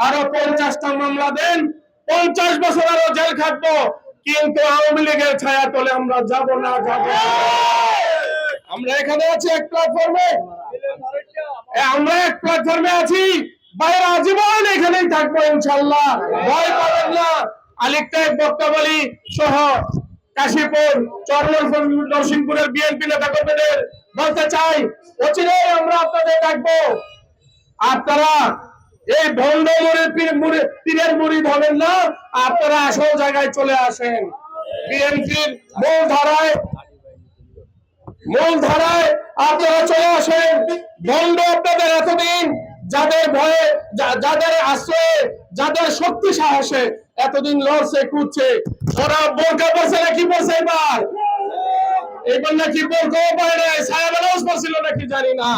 আরো 50টা মামলা দেন, 50 বছর আরো জেল খাটবো, কিন্তু আওয়ামী লীগের ছায়া তলে আমরা যাব না, যাব না। আমরা এখানে আছি এক প্ল্যাটফর্মে, আমরা এক প্ল্যাটফর্মে আছি, বাইরে আজীবন এখানেই থাকবো ইনশাআল্লাহ, ভয় পাবেন না। আলিকটা এক বক্তাবলী সহ কাশীপুর, চরমনপুর, নরসিংপুরের বিএনপি নেতা কর্মীদের বলতে চাই, অচিরেই আমরা আপনাদের ডাকবো। আপনারা এই ভণ্ড পীরের মুরিদ হবেন না, আপনারা আসল জায়গায় চলে আসেন। বিএনপির মূল ধারায় আপনারা চলে আসেন। ভণ্ড আপনাদের এতদিন যাদের ভয়ে, যাদের আশ্রয়ে, যাদের শক্তি সাহসে এতদিন লড়ছে কুদছে, ওরা বোরকা পড়ছে নাকি পড়ছে এবার নাকি বোরকাও পায় নাই, ছায়া বেলাও পড়ছিল নাকি জানি না।